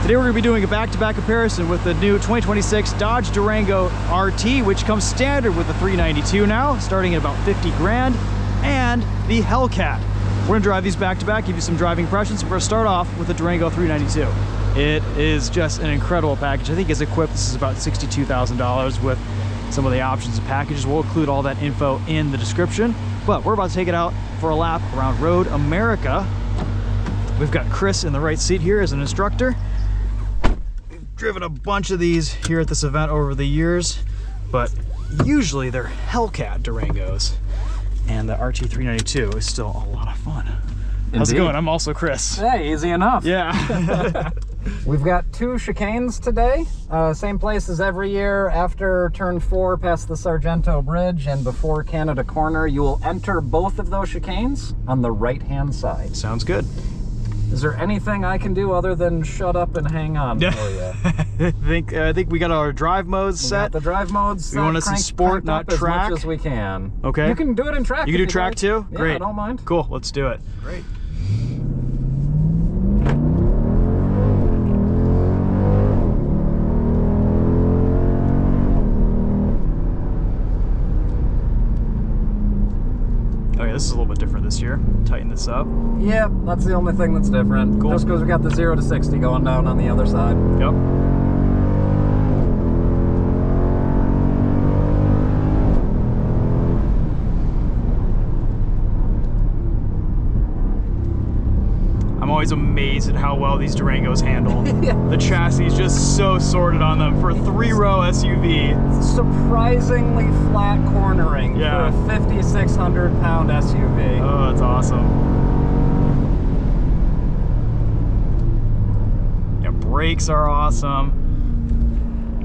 Today we're going to be doing a back-to-back comparison with the new 2026 Dodge Durango RT, which comes standard with the 392 now, starting at about 50 grand, and the Hellcat. We're going to drive these back-to-back, give you some driving impressions. We're going to start off with the Durango 392. It is just an incredible package. I think it's equipped, this is about $62,000 with some of the options and packages. We'll include all that info in the description, but we're about to take it out for a lap around Road America. We've got Chris in the right seat here as an instructor. We've driven a bunch of these here at this event over the years, but usually they're Hellcat Durangos, and the RT392 is still a lot of fun. Indeed. How's it going? I'm also Chris. Hey, easy enough. Yeah. We've got 2 chicanes today, same place as every year. After turn 4 past the Sargento Bridge and before Canada Corner, you will enter both of those chicanes on the right-hand side. Sounds good. Is there anything I can do other than shut up and hang on for you? I think we got our drive modes set. The drive modes set. We want us to sport, not track. As much as we can. Okay. You can do it in track. You can do track too? Yeah, Great. I don't mind. Cool, let's do it. Great. Okay, this is a little bit different this year. Tighten this up. Yep, that's the only thing that's different. Cool. Just because we got the 0 to 60 going down on the other side. Yep. I'm always amazed at how well these Durangos handle. Yeah. The chassis is just so sorted on them for a 3-row SUV. Surprisingly flat cornering for a 5,600 pound SUV. Oh, that's awesome. Yeah, brakes are awesome.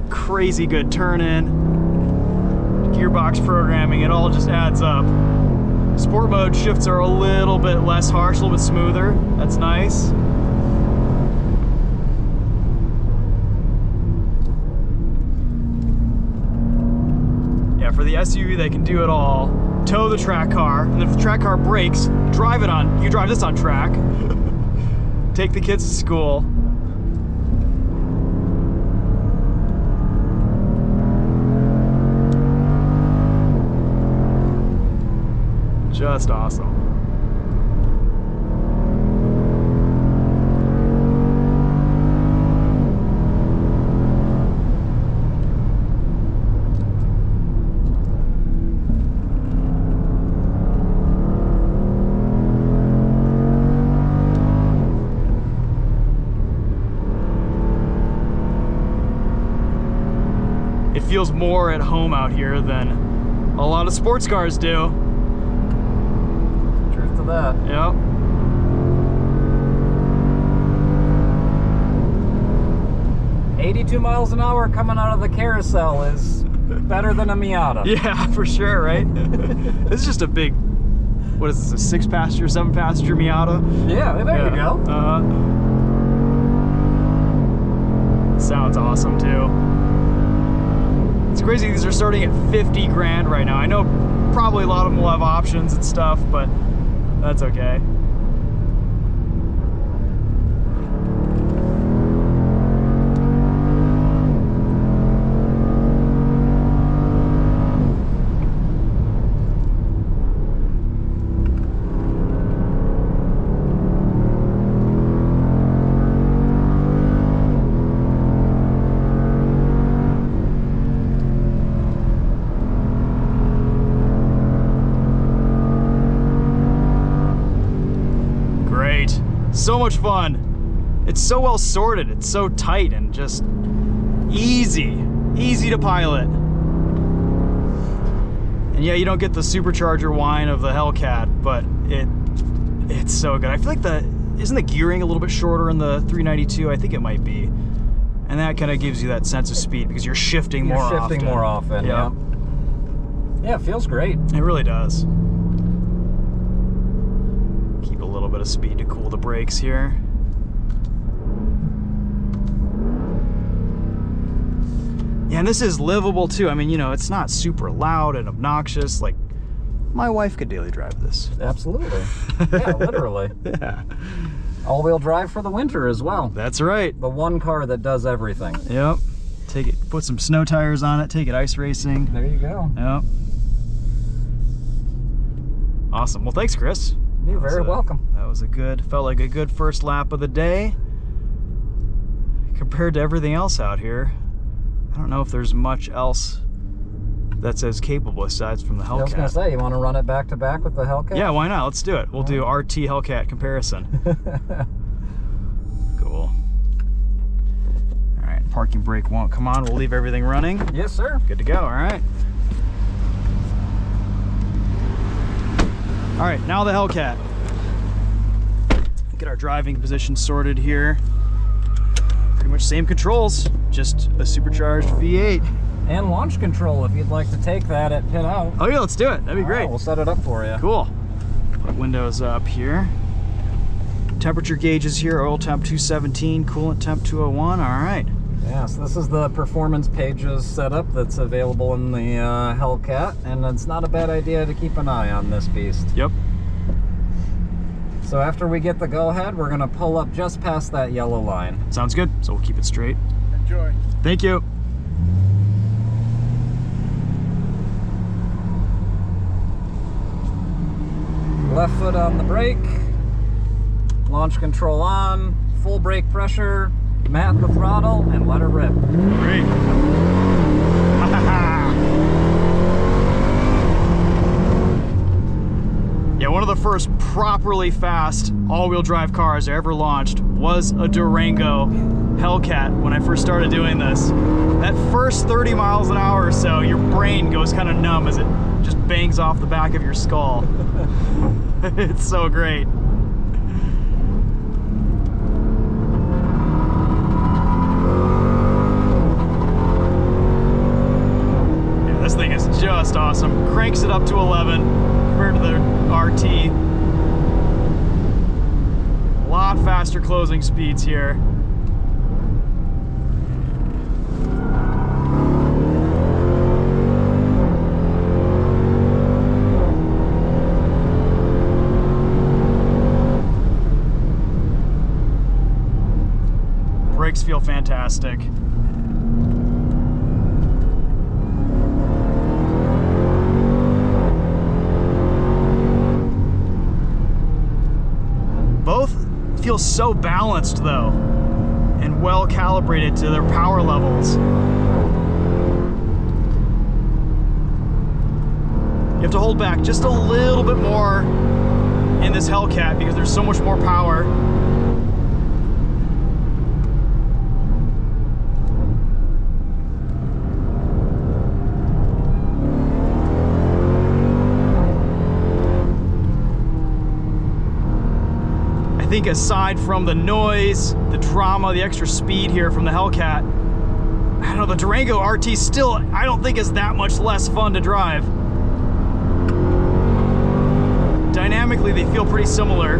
Crazy good turn-in. Gearbox programming, it all just adds up. Sport mode shifts are a little bit less harsh, a little bit smoother. That's nice. Yeah, for the SUV, they can do it all. Tow the track car, and if the track car breaks, drive it on. You drive this on track. Take the kids to school. Just awesome. It feels more at home out here than a lot of sports cars do. That. Yep. $82 miles an hour coming out of the carousel is better than a Miata. Yeah, for sure, right? This is just a big, what is this, a 6-passenger, 7-passenger Miata? Yeah, there you go. Sounds awesome too. It's crazy, these are starting at 50 grand right now. I know probably a lot of them will have options and stuff, but that's okay. So much fun. It's so well sorted. It's so tight and just easy to pilot. And yeah, you don't get the supercharger whine of the Hellcat, but it's so good. I feel like isn't the gearing a little bit shorter in the 392? I think it might be. And that kind of gives you that sense of speed because you're shifting more often. Shifting more often, yeah. Yeah, it feels great. It really does. Keep a little bit of speed to cool the brakes here. Yeah, and this is livable too. I mean, you know, it's not super loud and obnoxious. Like, my wife could daily drive this. Absolutely. Yeah, literally. Yeah. All-wheel drive for the winter as well. That's right. The one car that does everything. Yep. Take it, put some snow tires on it, take it ice racing. There you go. Yep. Awesome. Well, thanks, Chris. You're very welcome. That was felt like a good first lap of the day. Compared to everything else out here, I don't know if there's much else that's as capable aside from the Hellcat. I was going to say, you want to run it back to back with the Hellcat? Yeah, why not? Let's do it. We'll do RT Hellcat comparison. Cool. All right, parking brake won't come on. We'll leave everything running. Yes, sir. Good to go. All right. All right, now the Hellcat. Get our driving position sorted here. Pretty much same controls, just a supercharged V8. And launch control if you'd like to take that at pit out. Oh yeah, let's do it. That'd be great. We'll set it up for you. Cool. Put windows up here. Temperature gauges here, oil temp 217, coolant temp 201. All right. Yeah, so this is the performance pages setup that's available in the Hellcat, and it's not a bad idea to keep an eye on this beast. Yep. So after we get the go-ahead, we're gonna pull up just past that yellow line. Sounds good. So we'll keep it straight. Enjoy. Thank you. Left foot on the brake, launch control on, full brake pressure, mat the throttle, and let her rip. Great. Yeah, one of the first properly fast all-wheel drive cars I ever launched was a Durango Hellcat when I first started doing this. That first 30 miles an hour or so, your brain goes kind of numb as it just bangs off the back of your skull. It's so great. Yeah, this thing is just awesome. Cranks it up to 11 compared to the RT. A lot faster closing speeds here. Brakes feel fantastic. Both feel so balanced though, and well calibrated to their power levels. You have to hold back just a little bit more in this Hellcat because there's so much more power. I think aside from the noise, the drama, the extra speed here from the Hellcat, I don't know, the Durango RT still, I don't think is that much less fun to drive. Dynamically, they feel pretty similar.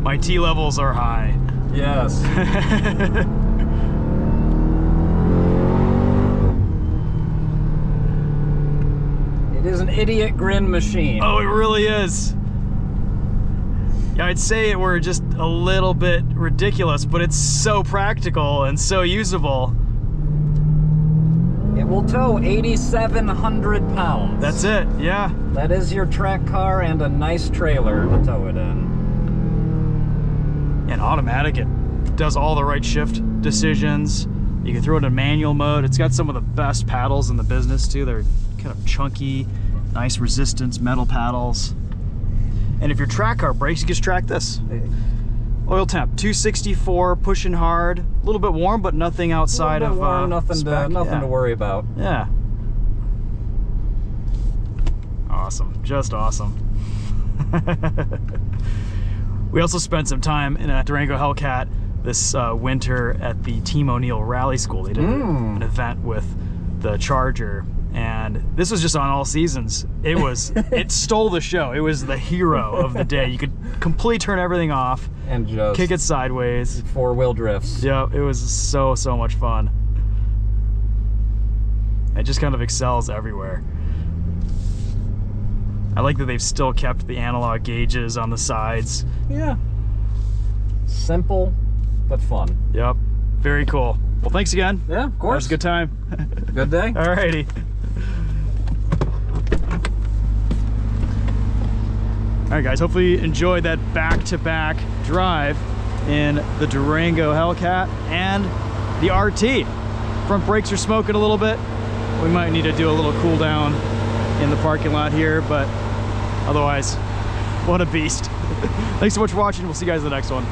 My T levels are high. Yes. It is an idiot grin machine. Oh, it really is. Yeah, I'd say it were just a little bit ridiculous, but it's so practical and so usable. It will tow 8,700 pounds. That's it, yeah. That is your track car and a nice trailer to tow it in. And automatic, it does all the right shift decisions. You can throw it in manual mode. It's got some of the best paddles in the business too. They're kind of chunky, nice resistance metal paddles. And if your track car breaks, you just track this. Oil temp 264, pushing hard, a little bit warm, but nothing outside of warm, nothing to worry about. Yeah. Awesome, just awesome. We also spent some time in a Durango Hellcat this winter at the Team O'Neill Rally School. They did an event with the Charger, and this was just on all seasons. It was, it stole the show. It was the hero of the day. You could completely turn everything off and just kick it sideways. Four-wheel drifts. Yeah, it was so much fun. It just kind of excels everywhere. I like that they've still kept the analog gauges on the sides. Yeah. Simple, but fun. Yep, very cool. Well, thanks again. Yeah, of course. That was a good time. Good day. Alrighty. Alright guys, hopefully you enjoyed that back-to-back drive in the Durango Hellcat and the RT. Front brakes are smoking a little bit. We might need to do a little cool down in the parking lot here, but otherwise, what a beast. Thanks so much for watching. We'll see you guys in the next one.